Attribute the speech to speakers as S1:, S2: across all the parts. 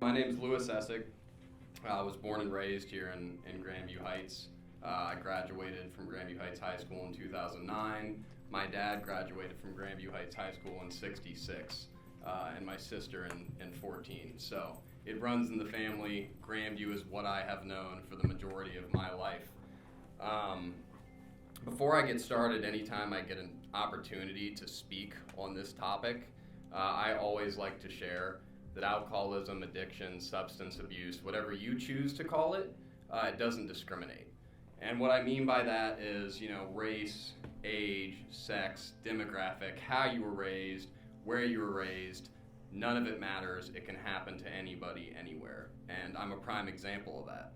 S1: My name is Louis Essig. I was born and raised here in Grandview Heights. I graduated from Grandview Heights High School in 2009. My dad graduated from Grandview Heights High School in 66, and my sister in 14. So it runs in the family. Grandview is what I have known for the majority of my life. Before I get started, anytime I get an opportunity to speak on this topic, I always like to share that alcoholism, addiction, substance abuse, whatever you choose to call it, it doesn't discriminate. And what I mean by that is, race, age, sex, demographic, how you were raised, where you were raised, none of it matters. It can happen to anybody, anywhere. And I'm a prime example of that.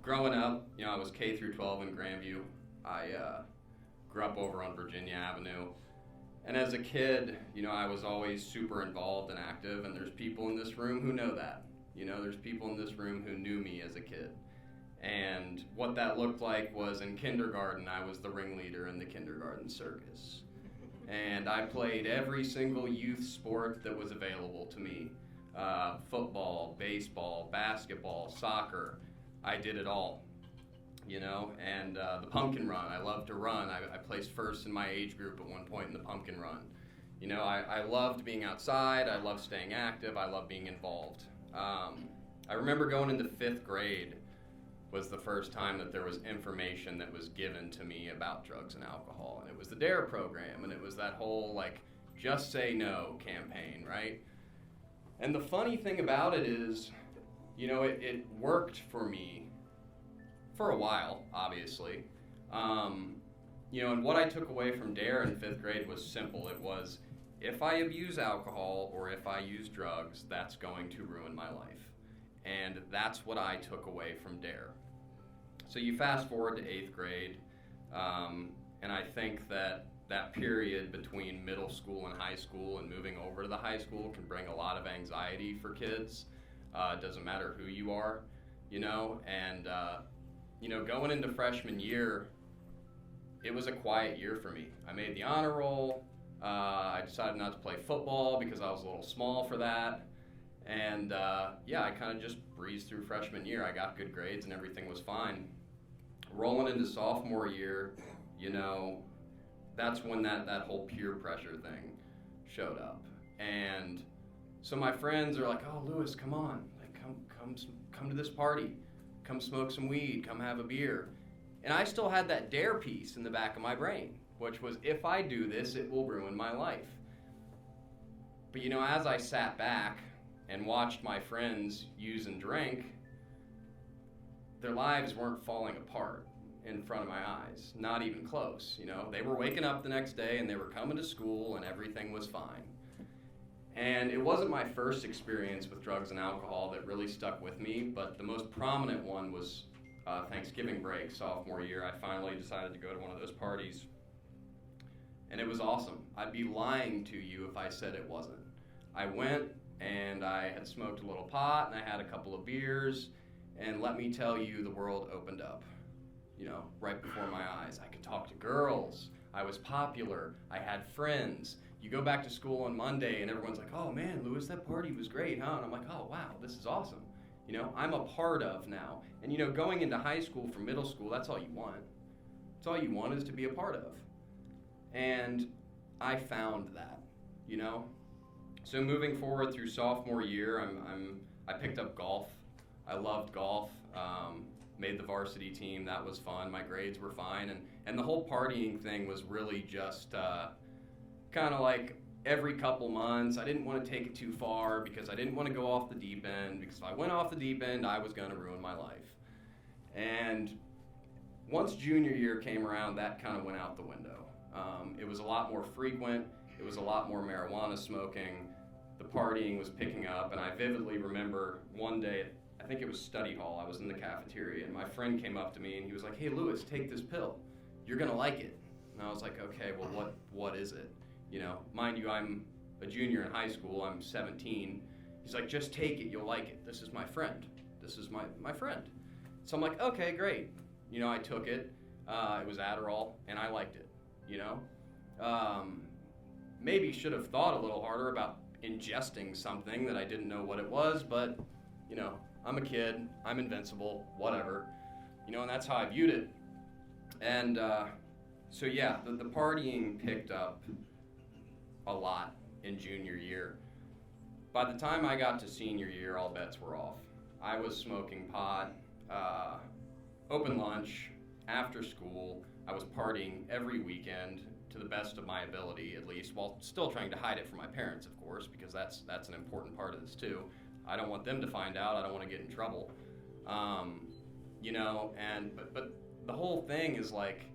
S1: Growing up, I was K through 12 in Grandview. I grew up over on Virginia Avenue. And as a kid, I was always super involved and active, and there's people in this room who know that. There's people in this room who knew me as a kid. And what that looked like was in kindergarten, I was the ringleader in the kindergarten circus. And I played every single youth sport that was available to me. Football, baseball, basketball, soccer. I did it all. And the pumpkin run, I loved to run. I placed first in my age group at one point in the pumpkin run. I loved being outside, I loved staying active, I loved being involved. I remember going into 5th grade was the first time that there was information that was given to me about drugs and alcohol. And it was the DARE program, and it was that whole, just say no campaign, right? And the funny thing about it is, it worked for me for a while, obviously. And what I took away from DARE in 5th grade was simple. It was, if I abuse alcohol or if I use drugs, that's going to ruin my life. And that's what I took away from DARE. So you fast forward to 8th grade, and I think that period between middle school and high school and moving over to the high school can bring a lot of anxiety for kids. It doesn't matter who you are, and going into freshman year, it was a quiet year for me. I made the honor roll. I decided not to play football because I was a little small for that. And I kind of just breezed through freshman year. I got good grades and everything was fine. Rolling into sophomore year, that's when that whole peer pressure thing showed up. And so my friends are like, "Oh, Louis, come on, come to this party. Come smoke some weed, come have a beer." And I still had that DARE piece in the back of my brain, which was, if I do this, it will ruin my life. But as I sat back and watched my friends use and drink, their lives weren't falling apart in front of my eyes, not even close. They were waking up the next day and they were coming to school and everything was fine. And it wasn't my first experience with drugs and alcohol that really stuck with me, but the most prominent one was Thanksgiving break, sophomore year. I finally decided to go to one of those parties, and it was awesome. I'd be lying to you if I said it wasn't. I went, and I had smoked a little pot, and I had a couple of beers, and let me tell you, the world opened up, right before my eyes. I could talk to girls. I was popular. I had friends. You go back to school on Monday and everyone's like, "Oh man, Louis, that party was great, huh?" And I'm like, "Oh wow, this is awesome." I'm a part of now. And going into high school from middle school, that's all you want. That's all you want is to be a part of. And I found that, So moving forward through sophomore year, I picked up golf. I loved golf. Made the varsity team. That was fun. My grades were fine. And the whole partying thing was really just kind of like every couple months. I didn't want to take it too far because I didn't want to go off the deep end, because if I went off the deep end, I was going to ruin my life. And once junior year came around, that kind of went out the window. It was a lot more frequent. It was a lot more marijuana smoking. The partying was picking up, and I vividly remember one day, I think it was study hall, I was in the cafeteria, and my friend came up to me and he was like, "Hey Louis, take this pill. You're going to like it." And I was like, "Okay, well what is it?" Mind you, I'm a junior in high school, I'm 17. He's like, "Just take it, you'll like it. This is my friend. This is my friend." So I'm like, "Okay, great." I took it. It was Adderall, and I liked it, Maybe should have thought a little harder about ingesting something that I didn't know what it was, but You know, I'm a kid, I'm invincible, whatever. You know, and that's how I viewed it. And so yeah, the partying picked up a lot in junior year. By the time I got to senior year, all bets were off. I was smoking pot, open lunch, after school. I was partying every weekend to the best of my ability, at least, while still trying to hide it from my parents, of course, because that's an important part of this too. I don't want them to find out. I don't want to get in trouble. You know, and but the whole thing is like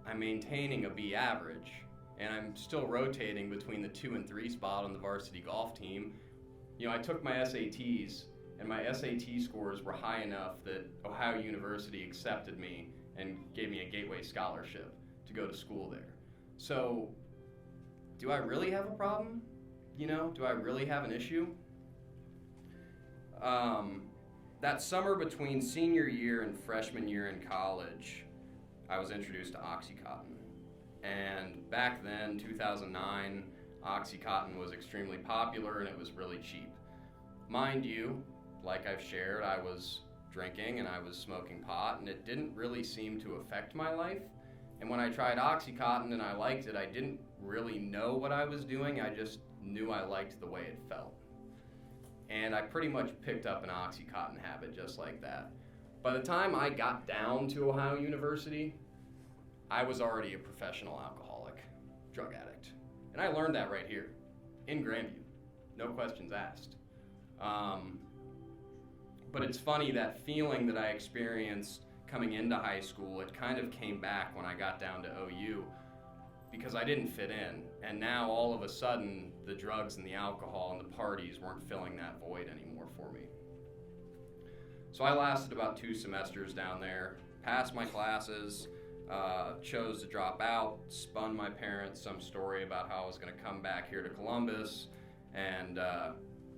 S1: I'm maintaining a B average, and I'm still rotating between the 2 and 3 spot on the varsity golf team. You know, I took my SATs, and my SAT scores were high enough that Ohio University accepted me and gave me a Gateway scholarship to go to school there. So, do I really have a problem? You know, do I really have an issue? That summer between senior year and freshman year in college, I was introduced to Oxycontin. And back then, 2009, Oxycontin was extremely popular and it was really cheap. Mind you, like I've shared, I was drinking and I was smoking pot, and it didn't really seem to affect my life. And when I tried Oxycontin and I liked it, I didn't really know what I was doing, I just knew I liked the way it felt. And I pretty much picked up an Oxycontin habit just like that. By the time I got down to Ohio University, I was already a professional alcoholic, drug addict. And I learned that right here, in Grandview, no questions asked. But it's funny, that feeling that I experienced coming into high school, it kind of came back when I got down to OU, because I didn't fit in. And now all of a sudden, the drugs and the alcohol and the parties weren't filling that void anymore for me. So I lasted about 2 semesters down there, passed my classes, chose to drop out, spun my parents some story about how I was going to come back here to Columbus and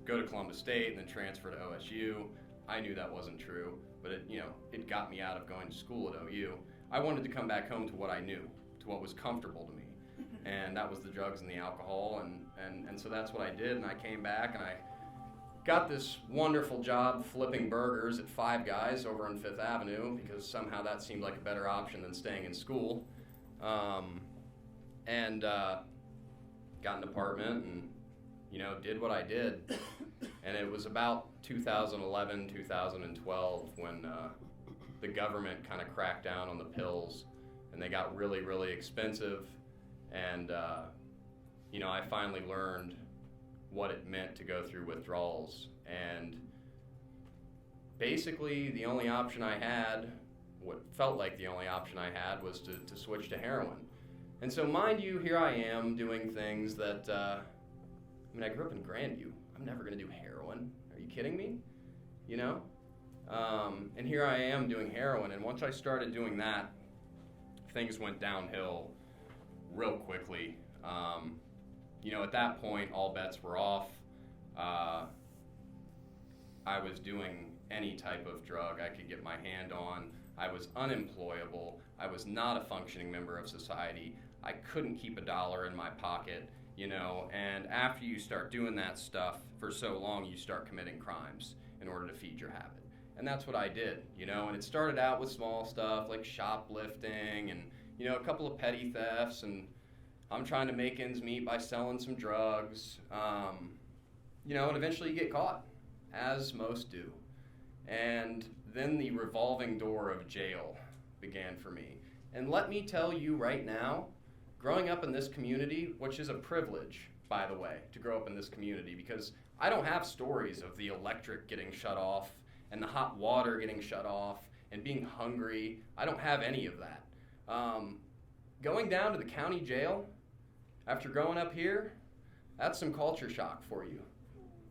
S1: go to Columbus State and then transfer to OSU. I knew that wasn't true, but it got me out of going to school at OU. I wanted to come back home to what I knew, to what was comfortable to me. And that was the drugs and the alcohol, and so that's what I did. And I came back and I got this wonderful job flipping burgers at Five Guys over on 5th Avenue, because somehow that seemed like a better option than staying in school. And got an apartment and, did what I did. And it was about 2011, 2012 when the government kind of cracked down on the pills, and they got really, really expensive. And, I finally learned what it meant to go through withdrawals. And basically the only option I had, what felt like the only option I had, was to switch to heroin. And so mind you, here I am doing things that, I grew up in Grandview. I'm never going to do heroin. Are you kidding me? And here I am doing heroin. And once I started doing that, things went downhill real quickly. At that point, all bets were off. I was doing any type of drug I could get my hand on. I was unemployable. I was not a functioning member of society. I couldn't keep $1 in my pocket, and after you start doing that stuff for so long, you start committing crimes in order to feed your habit. And that's what I did, and it started out with small stuff like shoplifting and, a couple of petty thefts, and I'm trying to make ends meet by selling some drugs, and eventually you get caught, as most do. And then the revolving door of jail began for me. And let me tell you right now, growing up in this community, which is a privilege, by the way, to grow up in this community, because I don't have stories of the electric getting shut off and the hot water getting shut off and being hungry. I don't have any of that. Going down to the county jail after growing up here, that's some culture shock for you.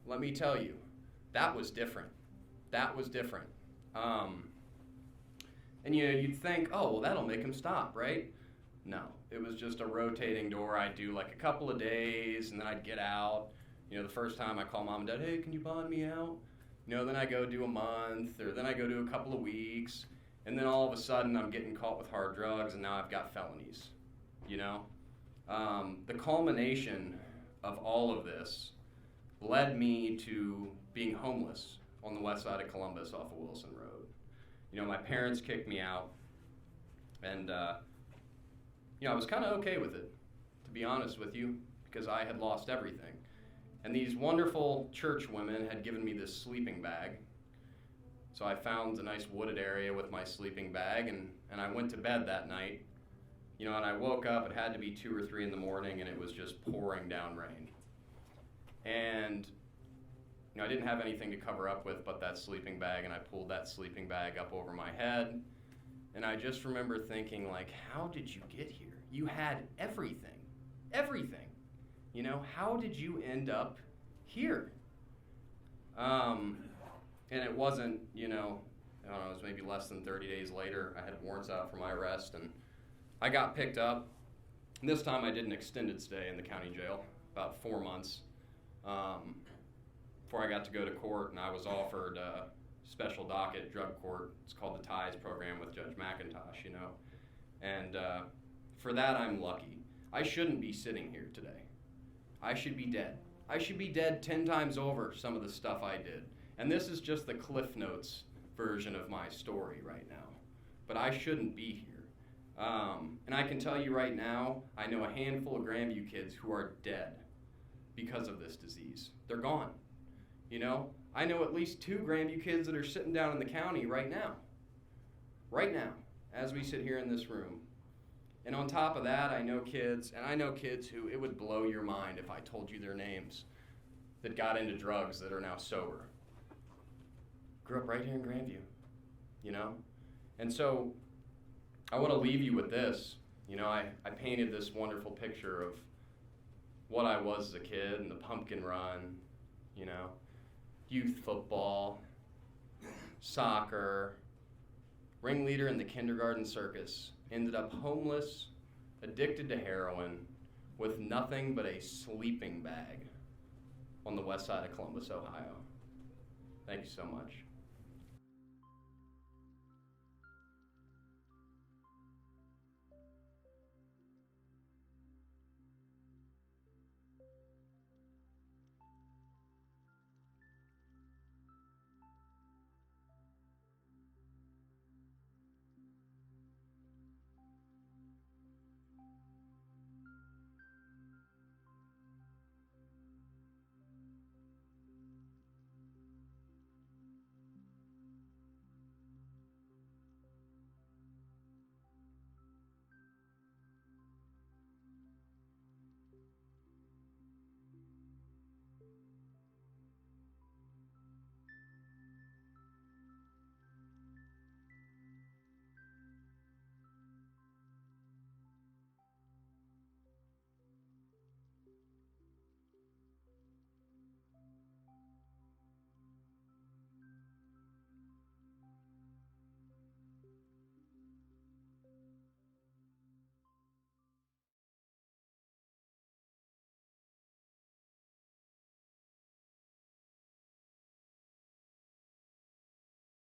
S1: Let me tell you, that was different. That was different. And you'd think, oh, well, that'll make him stop, right? No, it was just a rotating door. I'd do like a couple of days, and then I'd get out. The first time I call mom and dad, hey, can you bond me out? Then I go do a month, or then I go do a couple of weeks, and then all of a sudden I'm getting caught with hard drugs, and now I've got felonies, The culmination of all of this led me to being homeless on the west side of Columbus off of Wilson Road. You know, my parents kicked me out, and you know, I was kind of okay with it, to be honest with you, because I had lost everything. And these wonderful church women had given me this sleeping bag. So I found a nice wooded area with my sleeping bag, and I went to bed that night. You know, and I woke up, it had to be 2 or 3 in the morning, and it was just pouring down rain. And you know, I didn't have anything to cover up with but that sleeping bag, and I pulled that sleeping bag up over my head. And I just remember thinking, like, how did you get here? You had everything. Everything. You know, how did you end up here? And it wasn't, you know, I don't know, it was maybe less than 30 days later. I had warrants out for my arrest, and I got picked up. And this time I did an extended stay in the county jail, about 4 months, before I got to go to court, and I was offered a special docket drug court. It's called the TIES program with Judge McIntosh, you know. And for that, I'm lucky. I shouldn't be sitting here today. I should be dead. I should be dead 10 times over some of the stuff I did. And this is just the Cliff Notes version of my story right now. But I shouldn't be here. And I can tell you right now, I know a handful of Grandview kids who are dead because of this disease. They're gone. You know, I know at least 2 Grandview kids that are sitting down in the county right now. Right now, as we sit here in this room. And on top of that, I know kids who it would blow your mind if I told you their names, that got into drugs that are now sober. Grew up right here in Grandview, you know? And so I want to leave you with this. You know, I painted this wonderful picture of what I was as a kid and the pumpkin run, you know, youth football, soccer, ringleader in the kindergarten circus, ended up homeless, addicted to heroin, with nothing but a sleeping bag on the west side of Columbus, Ohio. Thank you so much.